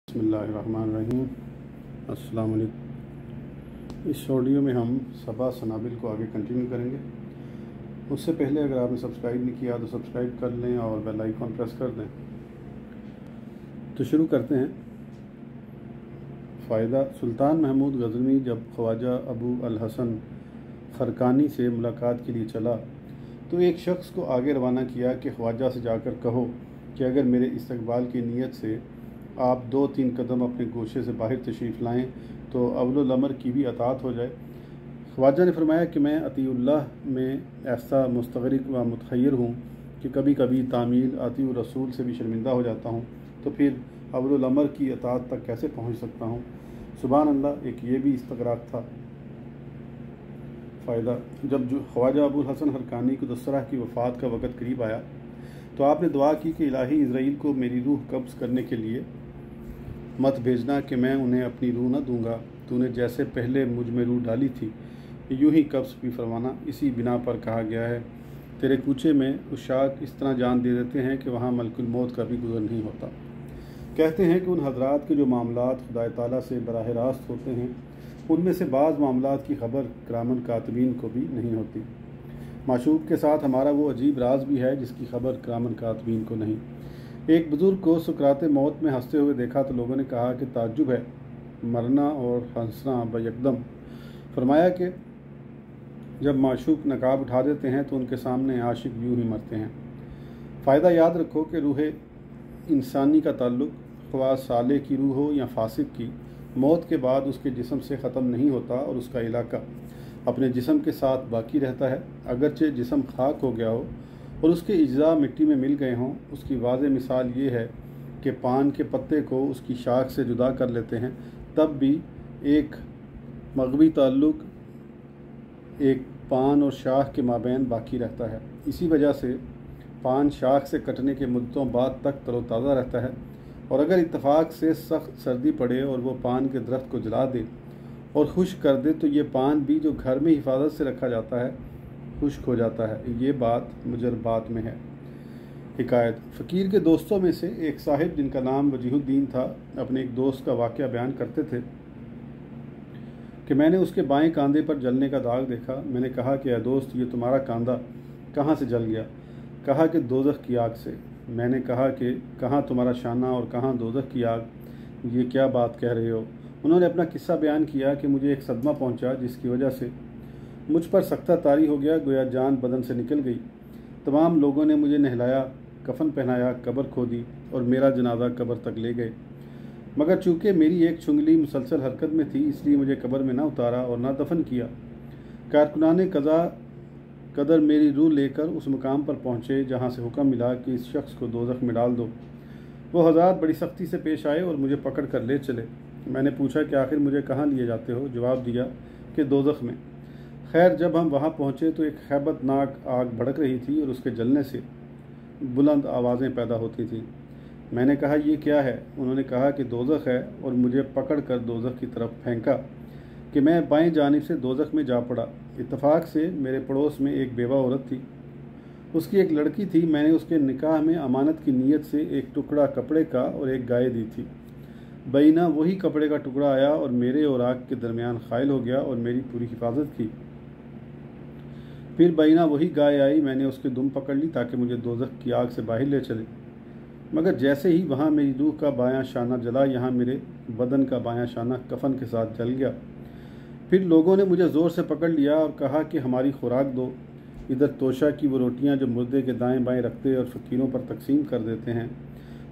بسم اللہ الرحمن الرحیم۔ السلام علیکم۔ اس آڈیو میں ہم صبا سنابل کو آگے کنٹینیو کریں گے۔ اس سے پہلے اگر آپ نے سبسکرائب نہیں کیا تو سبسکرائب کر لیں اور بیل آئیکن پریس کر دیں۔ تو شروع کرتے ہیں۔ فائدہ: سلطان محمود غزنوی جب خواجہ ابو الحسن خرقانی سے ملاقات کے لیے چلا تو ایک شخص کو آگے روانہ کیا کہ خواجہ سے جا کر کہو کہ اگر میرے استقبال کی نیت سے آپ 2-3 قدم اپنے گوشے سے باہر تشریف لائیں تو اول الامر کی بھی اطاعت ہو جائے۔ خواجہ نے فرمایا کہ میں اطیع اللہ میں ایسا مستغرق و متحیر ہوں کہ کبھی کبھی تعمیل اطیع الرسول سے بھی شرمندہ ہو جاتا ہوں، تو پھر اول الامر کی اطاعت تک کیسے پہنچ سکتا ہوں؟ سبحان اللہ، ایک یہ بھی استغراق تھا۔ فائدہ: جب خواجہ ابو الحسن خرقانی کو دسرہ کی وفات کا وقت قریب آیا تو آپ نے دعا کی کہ الہی اسرائیل کو میری روح قبض کرنے کے لیے مت بھیجنا کہ میں انہیں اپنی روح نہ دوں گا، تو نے جیسے پہلے مجھ میں روح ڈالی تھی یوں ہی قبض بھی فرمانا۔ اسی بنا پر کہا گیا ہے تیرے کوچے میں عشاق اس طرح جان دے دیتے ہیں کہ وہاں ملک الموت کا بھی گزر نہیں ہوتا۔ کہتے ہیں کہ ان حضرات کے جو معاملات خدا تعالیٰ سے براہ راست ہوتے ہیں ان میں سے بعض معاملات کی خبر کرامن کاتبین کو بھی نہیں ہوتی۔ معشوق کے ساتھ ہمارا وہ عجیب راز بھی ہے جس کی خبر کرامن کاتبین کو نہیں۔ ایک بزرگ کو سکرات موت میں ہنستے ہوئے دیکھا تو لوگوں نے کہا کہ تعجب ہے، مرنا اور ہنسنا بیکدم۔ فرمایا کہ جب معشوق نقاب اٹھا دیتے ہیں تو ان کے سامنے عاشق یوں ہی مرتے ہیں۔ فائدہ: یاد رکھو کہ روح انسانی کا تعلق خواہ صالح کی روح ہو یا فاسق کی، موت کے بعد اس کے جسم سے ختم نہیں ہوتا اور اس کا علاقہ اپنے جسم کے ساتھ باقی رہتا ہے۔ اگرچہ جسم خاک ہو گیا ہو اور اس کے اجزاء مٹی میں مل گئے ہوں، اس کی واضح مثال یہ ہے کہ پان کے پتے کو اس کی شاخ سے جدا کر لیتے ہیں، تب بھی ایک مغوی تعلق ایک پان اور شاخ کے مابین باقی رہتا ہے۔ اسی وجہ سے پان شاخ سے کٹنے کے مدتوں بعد تک تر و تازہ رہتا ہے، اور اگر اتفاق سے سخت سردی پڑے اور وہ پان کے درخت کو جلا دے اور خشک کر دے تو یہ پان بھی جو گھر میں حفاظت سے رکھا جاتا ہے خشک ہو جاتا ہے۔ یہ بات مجربات میں ہے۔ حکایت: فقیر کے دوستوں میں سے ایک صاحب جن کا نام وجیہ الدین تھا اپنے ایک دوست کا واقعہ بیان کرتے تھے کہ میں نے اس کے بائیں کاندھے پر جلنے کا داغ دیکھا۔ میں نے کہا کہ اے دوست، یہ تمہارا کاندھا کہاں سے جل گیا؟ کہا کہ دوزخ کی آگ سے۔ میں نے کہا کہ کہاں تمہارا شانہ اور کہاں دوزخ کی آگ؟ یہ کیا بات کہہ رہے ہو؟ انہوں نے اپنا قصہ بیان کیا کہ مجھے ایک صدمہ پہنچا جس کی وجہ سے مجھ پر سختہ طاری ہو گیا، گویا جان بدن سے نکل گئی۔ تمام لوگوں نے مجھے نہلایا، کفن پہنایا، قبر کھودی اور میرا جنازہ قبر تک لے گئے، مگر چونکہ میری ایک چنگلی مسلسل حرکت میں تھی اس لیے مجھے قبر میں نہ اتارا اور نہ دفن کیا۔ کارکنان قضا قدر میری روح لے کر اس مقام پر پہنچے جہاں سے حکم ملا کہ اس شخص کو دوزخ میں ڈال دو۔ وہ حضرات بڑی سختی سے پیش آئے اور مجھے پکڑ کر لے چلے۔ میں نے پوچھا کہ آخر مجھے کہاں لیے جاتے ہو؟ جواب دیا کہ دوزخ میں۔ خیر، جب ہم وہاں پہنچے تو ایک ہیبت ناک آگ بھڑک رہی تھی اور اس کے جلنے سے بلند آوازیں پیدا ہوتی تھیں۔ میں نے کہا یہ کیا ہے؟ انہوں نے کہا کہ دوزخ ہے، اور مجھے پکڑ کر دوزخ کی طرف پھینکا کہ میں بائیں جانب سے دوزخ میں جا پڑا۔ اتفاق سے میرے پڑوس میں ایک بیوہ عورت تھی، اس کی ایک لڑکی تھی۔ میں نے اس کے نکاح میں امانت کی نیت سے ایک ٹکڑا کپڑے کا اور ایک گائے دی تھی۔ بینہ وہی کپڑے کا ٹکڑا آیا اور میرے اور آگ کے درمیان خائل ہو گیا اور میری پوری حفاظت کی۔ پھر بینہ وہی گائے آئی، میں نے اس کے دم پکڑ لی تاکہ مجھے دوزخ کی آگ سے باہر لے چلے، مگر جیسے ہی وہاں میری روح کا بایاں شانہ جلا، یہاں میرے بدن کا بایاں شانہ کفن کے ساتھ جل گیا۔ پھر لوگوں نے مجھے زور سے پکڑ لیا اور کہا کہ ہماری خوراک دو۔ ادھر توشہ کی وہ روٹیاں جو مردے کے دائیں بائیں رکھتے اور فقیروں پر تقسیم کر دیتے ہیں،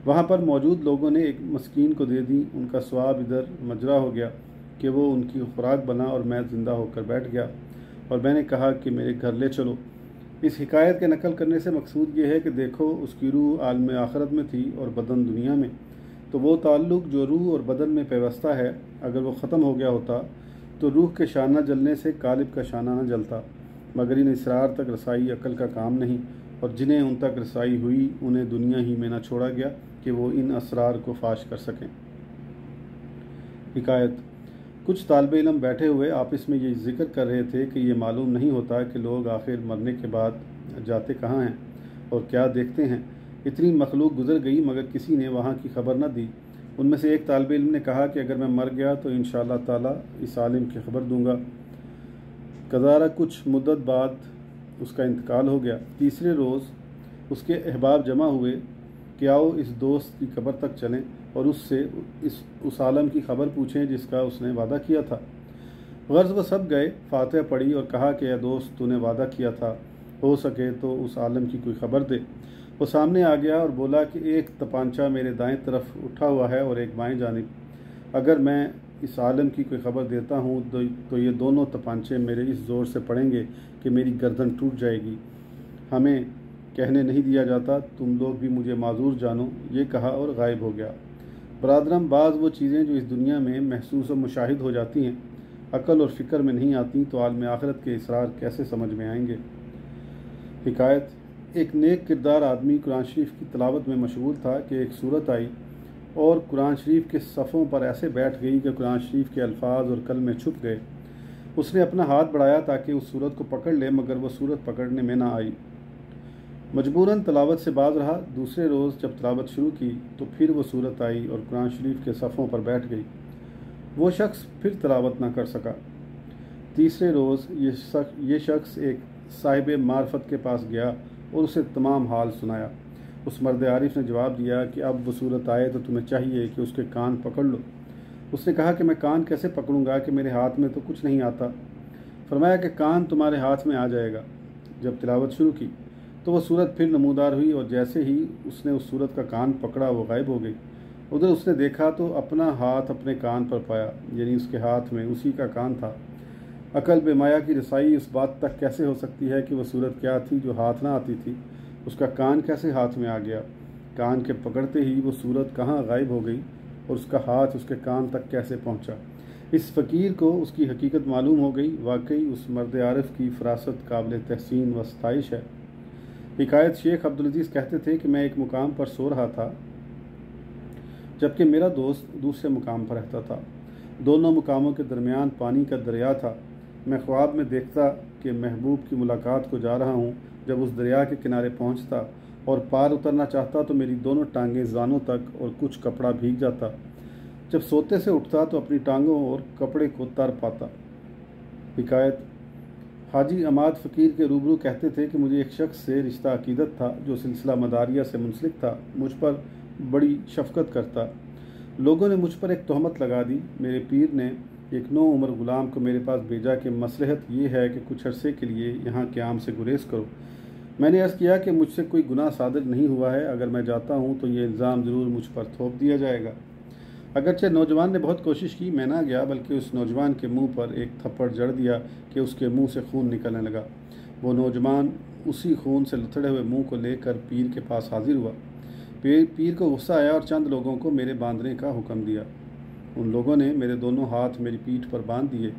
وہاں پر موجود لوگوں نے ایک مسکین کو دے دی۔ ان کا ثواب ادھر مجرا ہو گیا کہ وہ ان کی خوراک بنا اور میں زندہ ہو کر بیٹھ گیا، اور میں نے کہا کہ میرے گھر لے چلو۔ اس حکایت کے نقل کرنے سے مقصود یہ ہے کہ دیکھو، اس کی روح عالم آخرت میں تھی اور بدن دنیا میں، تو وہ تعلق جو روح اور بدن میں پیوستہ ہے اگر وہ ختم ہو گیا ہوتا تو روح کے شانہ جلنے سے قالب کا شانہ نہ جلتا، مگر ان اسرار تک رسائی عقل کا کام نہیں، اور جنہیں ان تک رسائی ہوئی انہیں دنیا ہی میں نہ چھوڑا گیا کہ وہ ان اسرار کو فاش کر سکیں۔ حکایت: کچھ طالب علم بیٹھے ہوئے آپس میں یہ ذکر کر رہے تھے کہ یہ معلوم نہیں ہوتا کہ لوگ آخر مرنے کے بعد جاتے کہاں ہیں اور کیا دیکھتے ہیں۔ اتنی مخلوق گزر گئی مگر کسی نے وہاں کی خبر نہ دی۔ ان میں سے ایک طالب علم نے کہا کہ اگر میں مر گیا تو انشاءاللہ تعالی اس عالم کی خبر دوں گا۔ قضارہ کچھ مدت بعد اس کا انتقال ہو گیا۔ تیسرے روز اس کے احباب جمع ہوئے کہ آؤ اس دوست کی قبر تک چلیں اور اس سے اس عالم کی خبر پوچھیں جس کا اس نے وعدہ کیا تھا۔ غرض وہ سب گئے، فاتحہ پڑھی اور کہا کہ اے دوست، تو نے وعدہ کیا تھا، ہو سکے تو اس عالم کی کوئی خبر دے۔ وہ سامنے آ گیا اور بولا کہ ایک تپانچہ میرے دائیں طرف اٹھا ہوا ہے اور ایک بائیں جانب۔ اگر میں اس عالم کی کوئی خبر دیتا ہوں تو یہ دونوں تپانچے میرے اس زور سے پڑیں گے کہ میری گردن ٹوٹ جائے گی۔ ہمیں کہنے نہیں دیا جاتا، تم لوگ بھی مجھے معذور جانو۔ یہ کہا اور غائب ہو گیا۔ برادرم، بعض وہ چیزیں جو اس دنیا میں محسوس و مشاہد ہو جاتی ہیں، عقل اور فکر میں نہیں آتی، تو عالم آخرت کے اسرار کیسے سمجھ میں آئیں گے؟ حکایت: ایک نیک کردار آدمی قرآن شریف کی تلاوت میں مشغول تھا کہ ایک صورت آئی اور قرآن شریف کے صفوں پر ایسے بیٹھ گئی کہ قرآن شریف کے الفاظ اور کلمے چھپ گئے۔ اس نے اپنا ہاتھ بڑھایا تاکہ اس صورت کو پکڑ لے، مگر وہ صورت پکڑنے میں نہ آئی۔ مجبوراً تلاوت سے باز رہا۔ دوسرے روز جب تلاوت شروع کی تو پھر وہ صورت آئی اور قرآن شریف کے صفوں پر بیٹھ گئی۔ وہ شخص پھر تلاوت نہ کر سکا۔ تیسرے روز یہ شخص ایک صاحب معرفت کے پاس گیا اور اسے تمام حال سنایا۔ اس مرد عارف نے جواب دیا کہ اب وہ صورت آئے تو تمہیں چاہیے کہ اس کے کان پکڑ لو۔ اس نے کہا کہ میں کان کیسے پکڑوں گا کہ میرے ہاتھ میں تو کچھ نہیں آتا۔ فرمایا کہ کان تمہارے ہاتھ میں آ جائے گا۔ جب تلاوت شروع کی تو وہ صورت پھر نمودار ہوئی اور جیسے ہی اس نے اس صورت کا کان پکڑا وہ غائب ہو گئی۔ ادھر اس نے دیکھا تو اپنا ہاتھ اپنے کان پر پایا، یعنی اس کے ہاتھ میں اسی کا کان تھا۔ عقل بے مایا کی رسائی اس بات تک کیسے ہو سکتی ہے کہ وہ صورت کیا تھی جو ہاتھ نہ آتی تھی؟ اس کا کان کیسے ہاتھ میں آ گیا؟ کان کے پکڑتے ہی وہ صورت کہاں غائب ہو گئی اور اس کا ہاتھ اس کے کان تک کیسے پہنچا؟ اس فقیر کو اس کی حقیقت معلوم ہو گئی۔ واقعی اس مرد عارف کی فراست قابل تحسین و ستائش ہے۔ حکایت: شیخ عبدالعزیز کہتے تھے کہ میں ایک مقام پر سو رہا تھا جبکہ میرا دوست دوسرے مقام پر رہتا تھا۔ دونوں مقاموں کے درمیان پانی کا دریا تھا۔ میں خواب میں دیکھتا کہ محبوب کی ملاقات کو جا رہا ہوں۔ جب اس دریا کے کنارے پہنچتا اور پار اترنا چاہتا تو میری دونوں ٹانگیں زانوں تک اور کچھ کپڑا بھیگ جاتا۔ جب سوتے سے اٹھتا تو اپنی ٹانگوں اور کپڑے کو تر پاتا۔ حکایت: حاجی عماد فقیر کے روبرو کہتے تھے کہ مجھے ایک شخص سے رشتہ عقیدت تھا جو سلسلہ مداریہ سے منسلک تھا، مجھ پر بڑی شفقت کرتا۔ لوگوں نے مجھ پر ایک تہمت لگا دی۔ میرے پیر نے ایک نو عمر غلام کو میرے پاس بھیجا کہ مصلحت یہ ہے کہ کچھ عرصے کے لیے یہاں قیام سے گریز کرو۔ میں نے عرض کیا کہ مجھ سے کوئی گناہ صادر نہیں ہوا ہے، اگر میں جاتا ہوں تو یہ الزام ضرور مجھ پر تھوپ دیا جائے گا۔ اگرچہ نوجوان نے بہت کوشش کی، میں نہ گیا، بلکہ اس نوجوان کے منہ پر ایک تھپڑ جڑ دیا کہ اس کے منہ سے خون نکلنے لگا۔ وہ نوجوان اسی خون سے لتھڑے ہوئے منہ کو لے کر پیر کے پاس حاضر ہوا۔ پیر کو غصہ آیا اور چند لوگوں کو میرے باندھنے کا حکم دیا۔ ان لوگوں نے میرے دونوں ہاتھ میری پیٹھ پر باندھ دیے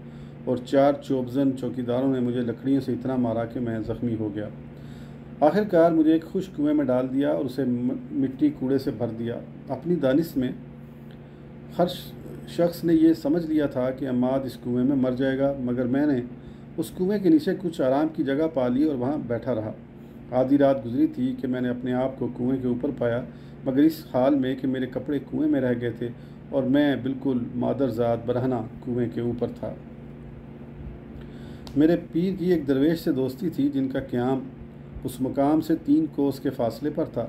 اور 4 چوبزن چوکیداروں نے مجھے لکڑیوں سے اتنا مارا کہ میں زخمی ہو گیا۔ آخر کار مجھے ایک خشک کنویں میں ڈال دیا اور اسے مٹی کوڑے سے بھر دیا۔ اپنی دانش میں ہر شخص نے یہ سمجھ لیا تھا کہ عماد اس کنویں میں مر جائے گا، مگر میں نے اس کنویں کے نیچے کچھ آرام کی جگہ پا لی اور وہاں بیٹھا رہا۔ آدھی رات گزری تھی کہ میں نے اپنے آپ کو کنویں کے اوپر پایا، مگر اس حال میں کہ میرے کپڑے کنویں میں رہ گئے تھے اور میں بالکل مادرزاد برہنہ کنویں کے اوپر تھا۔ میرے پیر کی ایک درویش سے دوستی تھی جن کا قیام اس مقام سے 3 کوس کے فاصلے پر تھا۔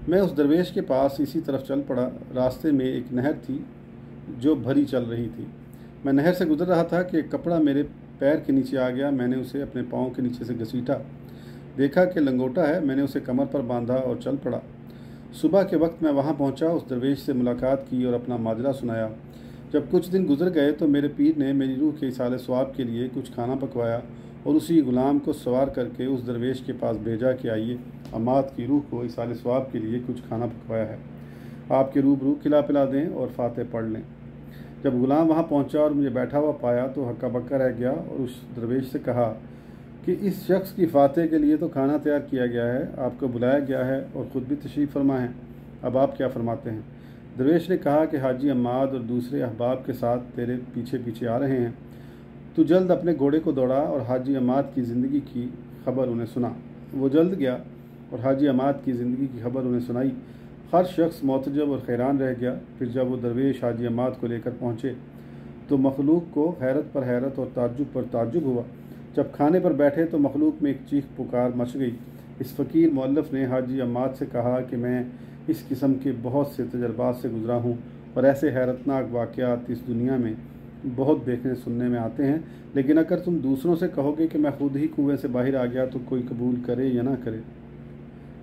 میں اس درویش کے پاس اسی طرف چل پڑا۔ راستے میں ایک نہر تھی جو بھری چل رہی تھی۔ میں نہر سے گزر رہا تھا کہ ایک کپڑا میرے پیر کے نیچے آ گیا۔ میں نے اسے اپنے پاؤں کے نیچے سے گھسیٹا، دیکھا کہ لنگوٹا ہے۔ میں نے اسے کمر پر باندھا اور چل پڑا۔ صبح کے وقت میں وہاں پہنچا، اس درویش سے ملاقات کی اور اپنا ماجرا سنایا۔ جب کچھ دن گزر گئے تو میرے پیر نے میری روح کے ایصال ثواب کے لیے کچھ کھانا پکوایا اور اسی غلام کو سوار کر کے اس درویش کے پاس بھیجا کہ آئیے، عماد کی روح کو ایصال ثواب کے لیے کچھ کھانا پکوایا ہے، آپ کے روبرو کھلا پلا دیں اور فاتح پڑھ لیں۔ جب غلام وہاں پہنچا اور مجھے بیٹھا ہوا پایا تو ہکا بکا رہ گیا اور اس درویش سے کہا کہ اس شخص کی فاتح کے لیے تو کھانا تیار کیا گیا ہے، آپ کو بلایا گیا ہے اور خود بھی تشریف فرما ہیں، اب آپ کیا فرماتے ہیں؟ درویش نے کہا کہ حاجی عماد اور دوسرے احباب کے ساتھ تیرے پیچھے پیچھے آ رہے ہیں، تو جلد اپنے گھوڑے کو دوڑا اور حاجی عماد کی زندگی کی خبر انہیں سنا۔ وہ جلد گیا اور حاجی عماد کی زندگی کی خبر انہیں سنائی۔ ہر شخص معتجب اور حیران رہ گیا۔ پھر جب وہ درویش حاجی عماد کو لے کر پہنچے تو مخلوق کو حیرت پر حیرت اور تعجب پر تعجب ہوا۔ جب کھانے پر بیٹھے تو مخلوق میں ایک چیخ پکار مچ گئی۔ اس فقیر مؤلف نے حاجی عماد سے کہا کہ میں اس قسم کے بہت سے تجربات سے گزرا ہوں اور ایسے حیرتناک واقعات اس دنیا میں بہت دیکھنے سننے میں آتے ہیں، لیکن اگر تم دوسروں سے کہو گے کہ میں خود ہی کنویں سے باہر آ گیا تو کوئی قبول کرے یا نہ کرے۔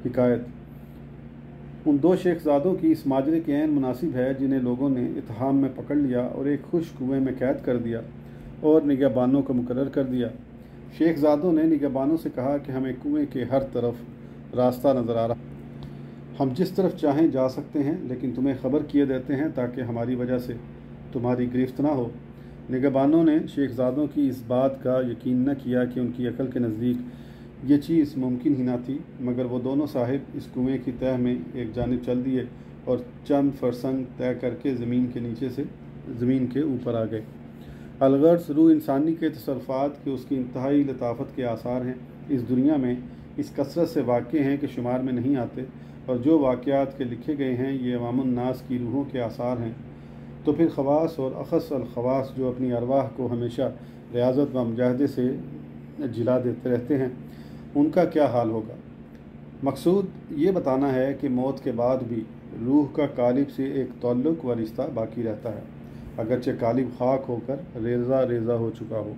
حکایت: ان دو شیخ زادوں کی اس ماجرے کے عین مناسب ہے جنہیں لوگوں نے اتہام میں پکڑ لیا اور ایک خشک کنویں میں قید کر دیا اور نگہبانوں کو مقرر کر دیا۔ شیخ زادوں نے نگہبانوں سے کہا کہ ہمیں کنویں کے ہر طرف راستہ نظر آ رہا، ہم جس طرف چاہیں جا سکتے ہیں، لیکن تمہیں خبر کیے دیتے ہیں تاکہ ہماری وجہ سے تمہاری گرفت نہ ہو۔ نگہبانوں نے شیخ زادوں کی اس بات کا یقین نہ کیا کہ ان کی عقل کے نزدیک یہ چیز ممکن ہی نہ تھی، مگر وہ دونوں صاحب اس کنویں کی تہہ میں ایک جانب چل دیے اور چند فرسنگ طے کر کے زمین کے نیچے سے زمین کے اوپر آ گئے۔ الغرض روح انسانی کے تصرفات کے اس کی انتہائی لطافت کے آثار ہیں۔ اس دنیا میں اس کثرت سے واقع ہیں کہ شمار میں نہیں آتے، اور جو واقعات کے لکھے گئے ہیں یہ عوام الناس کی روحوں کے آثار ہیں، تو پھر خواص اور اخص الخواص جو اپنی ارواح کو ہمیشہ ریاضت و مجاہدے سے جلا دیتے رہتے ہیں، ان کا کیا حال ہوگا؟ مقصود یہ بتانا ہے کہ موت کے بعد بھی روح کا قالب سے ایک تعلق و رشتہ باقی رہتا ہے، اگرچہ قالب خاک ہو کر ریزہ ریزہ ہو چکا ہو۔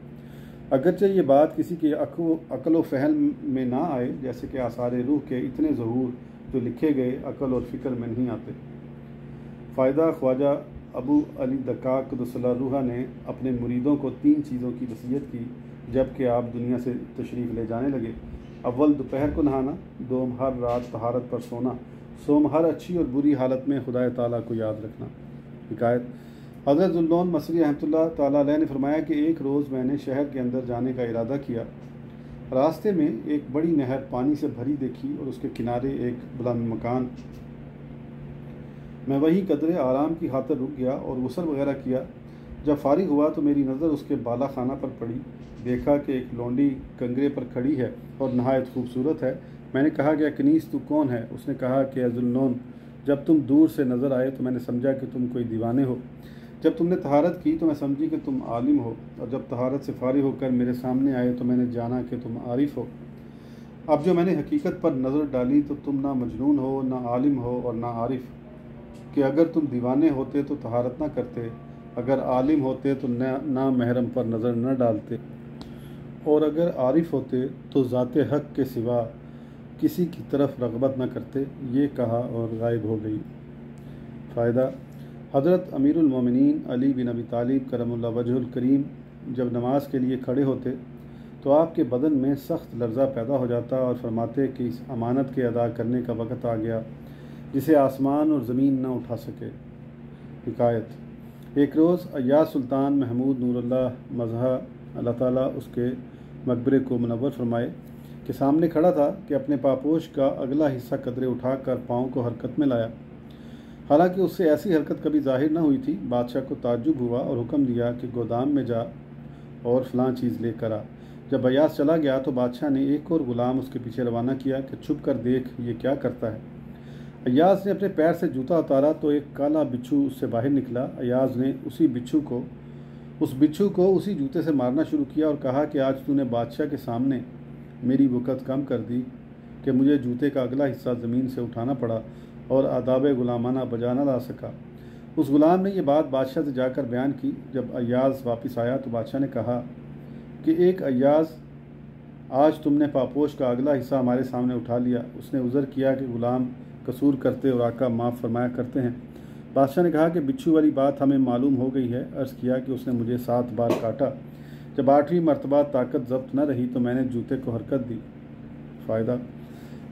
اگرچہ یہ بات کسی کی عقل و فہم میں نہ آئے، جیسے کہ آثار روح کے اتنے ظہور جو لکھے گئے عقل اور فکر میں نہیں آتے۔ فائدہ: خواجہ ابو علی دقاق قدس اللہ روحہ نے اپنے مریدوں کو 3 چیزوں کی وصیت کی جب کہ آپ دنیا سے تشریف لے جانے لگے: اول دوپہر کو نہانا، دوم ہر رات طہارت پر سونا، سوم ہر اچھی اور بری حالت میں خدا تعالیٰ کو یاد رکھنا۔ حکایت: حضرت ذوالنون مصری رحمۃ اللہ تعالیٰ علیہ نے فرمایا کہ ایک روز میں نے شہر کے اندر جانے کا ارادہ کیا۔ راستے میں ایک بڑی نہر پانی سے بھری دیکھی اور اس کے کنارے ایک بلند مکان۔ میں وہیں قدرے آرام کی خاطر رک گیا اور غسل وغیرہ کیا۔ جب فارغ ہوا تو میری نظر اس کے بالا خانہ پر پڑی۔ دیکھا کہ ایک لونڈی کنگرے پر کھڑی ہے اور نہایت خوبصورت ہے۔ میں نے کہا کہ کنیز تو کون ہے؟ اس نے کہا کہ اے ذوالنون، جب تم دور سے نظر آئے تو میں نے سمجھا کہ تم کوئی دیوانے ہو۔ جب تم نے طہارت کی تو میں سمجھی کہ تم عالم ہو، اور جب طہارت سے فارغ ہو کر میرے سامنے آئے تو میں نے جانا کہ تم عارف ہو۔ اب جو میں نے حقیقت پر نظر ڈالی تو تم نہ مجنون ہو، نہ عالم ہو اور نہ عارف، کہ اگر تم دیوانے ہوتے تو طہارت نہ کرتے، اگر عالم ہوتے تو نہ محرم پر نظر نہ ڈالتے، اور اگر عارف ہوتے تو ذات حق کے سوا کسی کی طرف رغبت نہ کرتے۔ یہ کہا اور غائب ہو گئی۔ فائدہ: حضرت امیر المومنین علی بن ابی طالب کرم اللہ وجہ الکریم جب نماز کے لیے کھڑے ہوتے تو آپ کے بدن میں سخت لرزہ پیدا ہو جاتا اور فرماتے کہ اس امانت کے ادا کرنے کا وقت آ گیا جسے آسمان اور زمین نہ اٹھا سکے۔ حکایت: ایک روز ایاز سلطان محمود نور اللہ مظہر اللہ تعالیٰ اس کے مقبرے کو منور فرمائے کے سامنے کھڑا تھا کہ اپنے پاپوش کا اگلا حصہ قدرے اٹھا کر پاؤں کو حرکت میں لایا۔ حالانکہ اس سے ایسی حرکت کبھی ظاہر نہ ہوئی تھی۔ بادشاہ کو تعجب ہوا اور حکم دیا کہ گودام میں جا اور فلاں چیز لے کر آ۔ جب ایاز چلا گیا تو بادشاہ نے ایک اور غلام اس کے پیچھے روانہ کیا کہ چھپ کر دیکھ یہ کیا کرتا ہے۔ ایاز نے اپنے پیر سے جوتا اتارا تو ایک کالا بچھو اس سے باہر نکلا۔ ایاز نے اس بچھو کو اسی جوتے سے مارنا شروع کیا اور کہا کہ آج تو نے بادشاہ کے سامنے میری وقت کم کر دی کہ مجھے جوتے کا اگلا حصہ زمین سے اٹھانا پڑا اور آداب غلامانہ بجا نہ لا سکا۔ اس غلام نے یہ بات بادشاہ سے جا کر بیان کی۔ جب ایاز واپس آیا تو بادشاہ نے کہا کہ ایک ایاز، آج تم نے پاپوش کا اگلا حصہ ہمارے سامنے اٹھا لیا۔ اس نے عذر کیا کہ غلام قصور کرتے اور آقا معاف فرمایا کرتے ہیں۔ بادشاہ نے کہا کہ بچھو والی بات ہمیں معلوم ہو گئی ہے۔ عرض کیا کہ اس نے مجھے 7 بار کاٹا۔ جب 8ویں مرتبہ طاقت ضبط نہ رہی تو میں نے جوتے کو حرکت دی۔ فائدہ: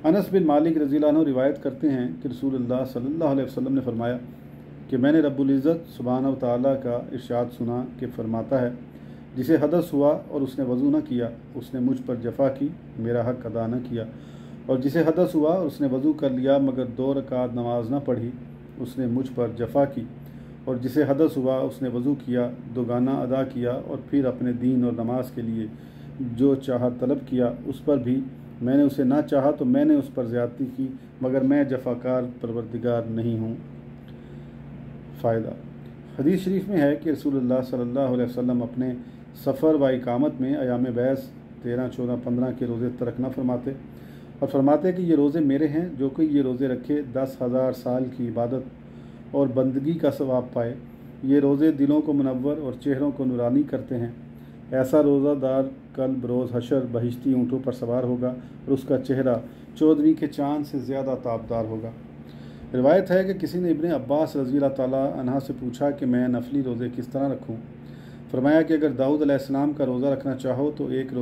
انس بن مالک رضی اللہ عنہ روایت کرتے ہیں کہ رسول اللہ صلی اللہ علیہ وسلم نے فرمایا کہ میں نے رب العزت سبحانہ و تعالیٰ کا ارشاد سنا کہ فرماتا ہے، جسے حدث ہوا اور اس نے وضو نہ کیا، اس نے مجھ پر جفا کی، میرا حق ادا نہ کیا، اور جسے حدث ہوا اور اس نے وضو کر لیا مگر 2 رکعت نماز نہ پڑھی، اس نے مجھ پر جفا کی، اور جسے حدث ہوا اس نے وضو کیا، 2 گانا ادا کیا اور پھر اپنے دین اور نماز کے لیے جو چاہا طلب کیا، اس پر بھی میں نے اسے نہ چاہا تو میں نے اس پر زیادتی کی، مگر میں جفاکار پروردگار نہیں ہوں۔ فائدہ: حدیث شریف میں ہے کہ رسول اللہ صلی اللہ علیہ وسلم اپنے سفر و اقامت میں ایام بیس 13، 14، 15 کے روزے ترک نہ فرماتے اور فرماتے کہ یہ روزے میرے ہیں، جو کوئی یہ روزے رکھے 10,000 سال کی عبادت اور بندگی کا ثواب پائے۔ یہ روزے دلوں کو منور اور چہروں کو نورانی کرتے ہیں۔ ایسا روزہ دار کل بروز حشر بہشتی اونٹوں پر سوار ہوگا اور اس کا چہرہ 14ویں کے چاند سے زیادہ تابدار ہوگا۔ روایت ہے کہ کسی نے ابن عباس رضی اللہ تعالیٰ عنہ سے پوچھا کہ میں نفلی روزے کس طرح رکھوں؟ فرمایا کہ اگر داؤد علیہ السلام کا روزہ رکھنا چاہو تو ایک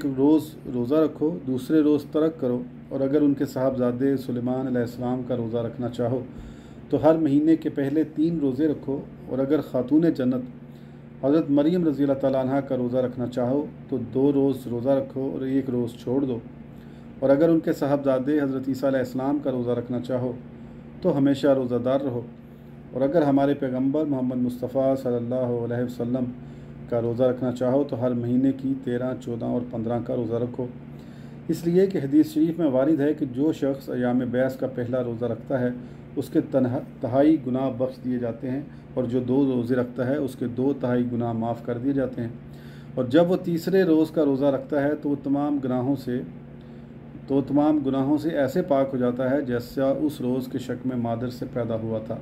روز روزہ رکھو، دوسرے روز ترک کرو، اور اگر ان کے صاحبزادے سلیمان علیہ السلام کا روزہ رکھنا چاہو تو ہر مہینے کے پہلے 3 روزے رکھو، اور اگر خاتون جنت حضرت مریم رضی اللہ تعالیٰ عنہ کا روزہ رکھنا چاہو تو 2 روز روزہ رکھو اور 1 روز چھوڑ دو، اور اگر ان کے صاحبزادے حضرت عیسیٰ علیہ السلام کا روزہ رکھنا چاہو تو ہمیشہ روزہ دار رہو، اور اگر ہمارے پیغمبر محمد مصطفیٰ صلی اللہ علیہ وسلم کا روزہ رکھنا چاہو تو ہر مہینے کی 13، 14 اور 15 کا روزہ رکھو۔ اس لیے کہ حدیث شریف میں وارد ہے کہ جو شخص ایام بیس کا پہلا روزہ رکھتا ہے اس کے تہائی گناہ بخش دیے جاتے ہیں، اور جو 2 روزے رکھتا ہے اس کے 2 تہائی گناہ معاف کر دیے جاتے ہیں، اور جب وہ تیسرے روز کا روزہ رکھتا ہے تو وہ تمام گناہوں سے ایسے پاک ہو جاتا ہے جیسا اس روز کے شک میں مادر سے پیدا ہوا تھا۔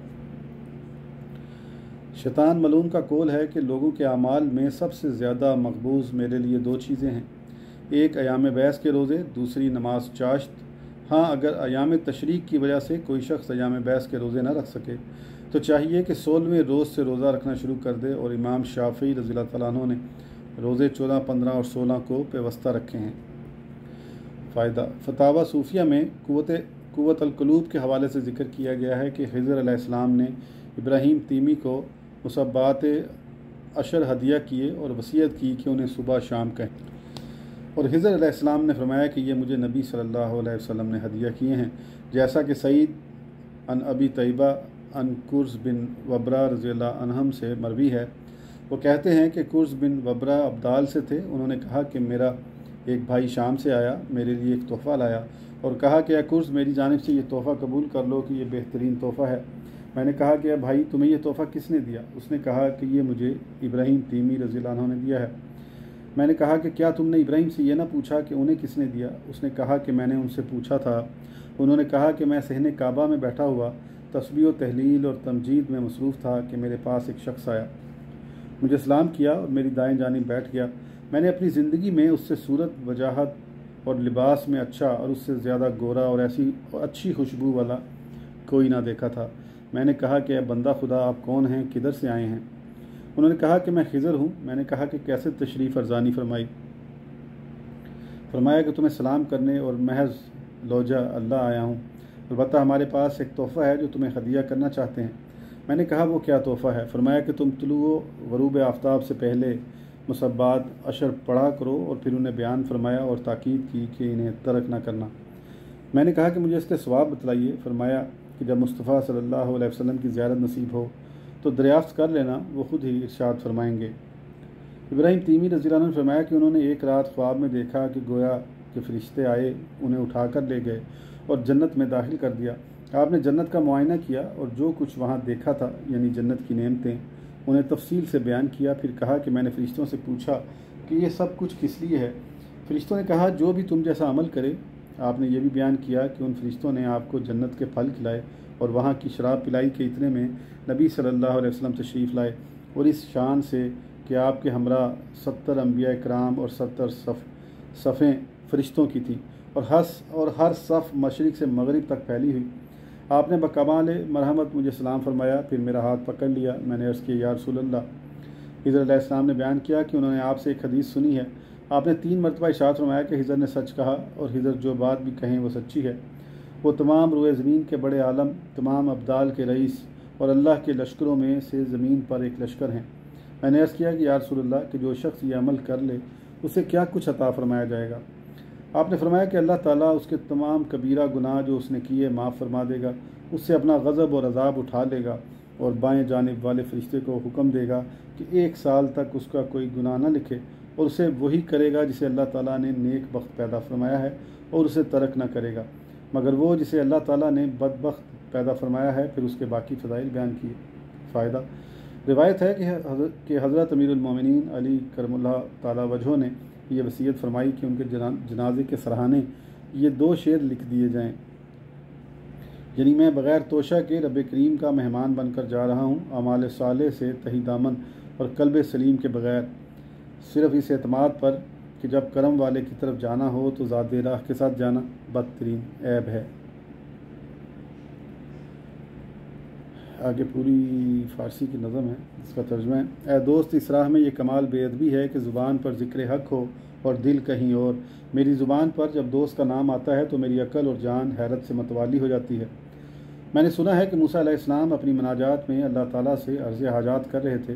شیطان ملعون کا قول ہے کہ لوگوں کے اعمال میں سب سے زیادہ مقبوض میرے لیے 2 چیزیں ہیں، ایک ایام بیس کے روزے، دوسری نماز چاشت۔ ہاں، اگر ایام تشریق کی وجہ سے کوئی شخص ایام بیس کے روزے نہ رکھ سکے تو چاہیے کہ 16ویں روز سے روزہ رکھنا شروع کر دے، اور امام شافعی رضی اللہ تعالیٰ عنہ نے روزے 14، 15 اور 16 کو پیوستہ رکھے ہیں۔ فائدہ: فتاوی صوفیہ میں قوت القلوب کے حوالے سے ذکر کیا گیا ہے کہ خضر علیہ السلام نے ابراہیم تیمی کو مصبات عشر ہدیہ کیے اور وصیت کی کہ انہیں صبح شام کہیں، اور خضر علیہ السلام نے فرمایا کہ یہ مجھے نبی صلی اللہ علیہ وسلم نے ہدیہ کیے ہیں، جیسا کہ سعید عن ابی طیبہ عن کرز بن وبرہ رضی اللہ عنہم سے مروی ہے۔ وہ کہتے ہیں کہ کرز بن وبرہ ابدال سے تھے، انہوں نے کہا کہ میرا ایک بھائی شام سے آیا، میرے لیے ایک تحفہ لایا اور کہا کہ اے کرز، میری جانب سے یہ تحفہ قبول کر لو کہ یہ بہترین تحفہ ہے۔ میں نے کہا کہ اے بھائی، تمہیں یہ تحفہ کس نے دیا؟ اس نے کہا کہ یہ مجھے ابراہیم تیمی رضی اللہ عنہ نے دیا ہے۔ میں نے کہا کہ کیا تم نے ابراہیم سے یہ نہ پوچھا کہ انہیں کس نے دیا؟ اس نے کہا کہ میں نے ان سے پوچھا تھا۔ انہوں نے کہا کہ میں صحن کعبہ میں بیٹھا ہوا تسبیح و تحلیل اور تمجید میں مصروف تھا کہ میرے پاس ایک شخص آیا، مجھے سلام کیا اور میری دائیں جانب بیٹھ گیا۔ میں نے اپنی زندگی میں اس سے صورت، وجاہت اور لباس میں اچھا اور اس سے زیادہ گورا اور ایسی اچھی خوشبو والا کوئی نہ دیکھا تھا۔ میں نے کہا کہ اے بندہ خدا، آپ کون ہیں؟ کدھر سے آئے ہیں؟ انہوں نے کہا کہ میں خضر ہوں۔ میں نے کہا کہ کیسے تشریف ارزانی فرمائی؟ فرمایا کہ تمہیں سلام کرنے اور محض لوجہ اللہ آیا ہوں، البتہ ہمارے پاس ایک تحفہ ہے جو تمہیں ہدیہ کرنا چاہتے ہیں۔ میں نے کہا وہ کیا تحفہ ہے؟ فرمایا کہ تم طلوع و غروب آفتاب سے پہلے مصبات عشر پڑھا کرو، اور پھر انہیں بیان فرمایا اور تاکید کی کہ انہیں ترک نہ کرنا۔ میں نے کہا کہ مجھے اس کے ثواب بتلائیے۔ فرمایا کہ جب مصطفیٰ صلی اللہ علیہ وسلم کی زیارت نصیب ہو تو دریافت کر لینا، وہ خود ہی ارشاد فرمائیں گے۔ ابراہیم تیمی رضی اللہ عنہ نے فرمایا کہ انہوں نے ایک رات خواب میں دیکھا کہ گویا کہ فرشتے آئے، انہیں اٹھا کر لے گئے اور جنت میں داخل کر دیا۔ آپ نے جنت کا معائنہ کیا اور جو کچھ وہاں دیکھا تھا، یعنی جنت کی نعمتیں، انہیں تفصیل سے بیان کیا۔ پھر کہا کہ میں نے فرشتوں سے پوچھا کہ یہ سب کچھ کس لیے ہے؟ فرشتوں نے کہا جو بھی تم جیسا عمل کرے۔ آپ نے یہ بھی بیان کیا کہ ان فرشتوں نے آپ کو جنت کے پھل کھلائے اور وہاں کی شراب پلائی کے اتنے میں نبی صلی اللہ علیہ وسلم تشریف لائے، اور اس شان سے کہ آپ کے ہمراہ 70 انبیاء کرام اور 70 صفیں فرشتوں کی تھیں، اور ہر صف مشرق سے مغرب تک پھیلی ہوئی۔ آپ نے بکمال مرحمت مجھے سلام فرمایا، پھر میرا ہاتھ پکڑ لیا۔ میں نے عرض کیا یا رسول اللہ۔ خضر علیہ السلام نے بیان کیا کہ انہوں نے آپ سے ایک حدیث سنی ہے۔ آپ نے 3 مرتبہ ارشاد فرمایا کہ خضر نے سچ کہا، اور خضر جو بات بھی کہیں وہ سچی ہے۔ وہ تمام روئے زمین کے بڑے عالم، تمام ابدال کے رئیس اور اللہ کے لشکروں میں سے زمین پر ایک لشکر ہیں۔ میں نے عرض کیا کہ یا رسول اللہ کہ جو شخص یہ عمل کر لے اسے کیا کچھ عطا فرمایا جائے گا؟ آپ نے فرمایا کہ اللہ تعالیٰ اس کے تمام کبیرہ گناہ جو اس نے کیے معاف فرما دے گا، اس سے اپنا غضب اور عذاب اٹھا لے گا، اور بائیں جانب والے فرشتے کو حکم دے گا کہ 1 سال تک اس کا کوئی گناہ نہ لکھے، اور اسے وہی کرے گا جسے اللہ تعالیٰ نے نیک بخت پیدا فرمایا ہے اور اسے ترک نہ کرے گا، مگر وہ جسے اللہ تعالیٰ نے بدبخت پیدا فرمایا ہے پھر اس کے باقی فضائل بیان کیے۔ فائدہ: روایت ہے کہ حضرت امیر المومنین علی کرم اللہ تعالیٰ وجہہ نے یہ وصیت فرمائی کہ ان کے جنازے کے سرہانے یہ 2 شعر لکھ دیے جائیں، یعنی میں بغیر توشہ کے رب کریم کا مہمان بن کر جا رہا ہوں، اعمال صالح سے تہی دامن اور قلب سلیم کے بغیر، صرف اس اعتماد پر کہ جب کرم والے کی طرف جانا ہو تو ذات راہ کے ساتھ جانا بدترین عیب ہے۔ آگے پوری فارسی کی نظم ہے، اس کا ترجمہ ہے: اے دوست، اس راہ میں یہ کمال بے ادبی ہے کہ زبان پر ذکر حق ہو اور دل کہیں اور۔ میری زبان پر جب دوست کا نام آتا ہے تو میری عقل اور جان حیرت سے متوالی ہو جاتی ہے۔ میں نے سنا ہے کہ موسیٰ علیہ السلام اپنی مناجات میں اللہ تعالیٰ سے عرض حاجات کر رہے تھے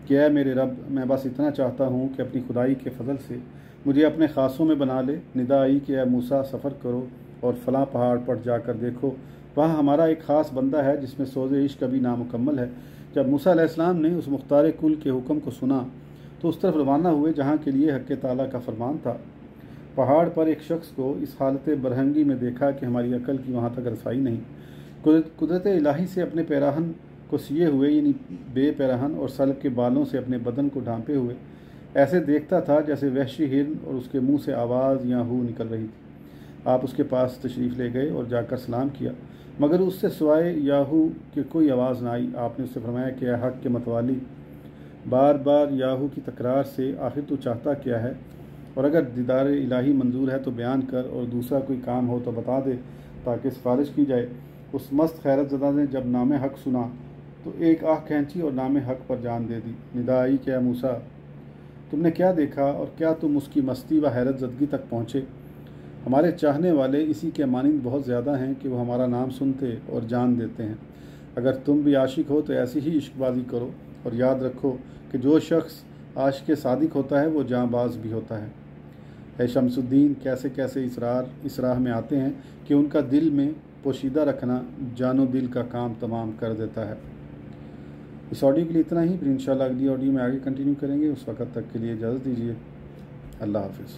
کہ اے میرے رب، میں بس اتنا چاہتا ہوں کہ اپنی خدائی کے فضل سے مجھے اپنے خاصوں میں بنا لے۔ ندا آئی کہ اے موسیٰ، سفر کرو اور فلاں پہاڑ پر جا کر دیکھو، وہاں ہمارا ایک خاص بندہ ہے جس میں سوز عشق ابھی نامکمل ہے۔ جب موسیٰ علیہ السلام نے اس مختار کل کے حکم کو سنا تو اس طرف روانہ ہوئے جہاں کے لیے حق تعالیٰ کا فرمان تھا۔ پہاڑ پر ایک شخص کو اس حالت برہنگی میں دیکھا کہ ہماری عقل کی وہاں تک رسائی نہیں۔ قدرت الہی سے اپنے پیراہن کو سیے ہوئے، یعنی بے پیراہن، اور سلب کے بالوں سے اپنے بدن کو ڈھانپے ہوئے ایسے دیکھتا تھا جیسے وحشی ہرن، اور اس کے منہ سے آواز یا ہو نکل رہی تھی۔ آپ اس کے پاس تشریف لے گئے اور جا کر سلام کیا، مگر اس سے سوائے یاہو کہ کوئی آواز نہ آئی۔ آپ نے اس سے فرمایا کہ اے حق کے متوالی، بار بار یاہو کی تکرار سے آخر تو چاہتا کیا ہے؟ اور اگر دیدار الہی منظور ہے تو بیان کر، اور دوسرا کوئی کام ہو تو بتا دے تاکہ سفارش کی جائے۔ اس مست خیرت زدہ نے جب نام حق سنا تو ایک آہ کھینچی اور نام حق پر جان دے دی۔ ندا آئی کہ اے موسیٰ، تم نے کیا دیکھا اور کیا تم اس کی مستی و حیرت زدگی تک پہنچے؟ ہمارے چاہنے والے اسی کے مانند بہت زیادہ ہیں کہ وہ ہمارا نام سنتے اور جان دیتے ہیں۔ اگر تم بھی عاشق ہو تو ایسی ہی عشق بازی کرو، اور یاد رکھو کہ جو شخص عاشق صادق ہوتا ہے وہ جاں باز بھی ہوتا ہے۔ اے شمس الدین، کیسے کیسے اس راہ میں آتے ہیں کہ ان کا دل میں پوشیدہ رکھنا جان و دل کا کام تمام کر دیتا ہے۔ اس آڈیو کے لیے اتنا ہی، پھر انشاءاللہ اگلی آڈیو میں آگے کنٹینیو کریں گے۔ اس وقت تک کے لیے اجازت دیجیے، اللہ حافظ۔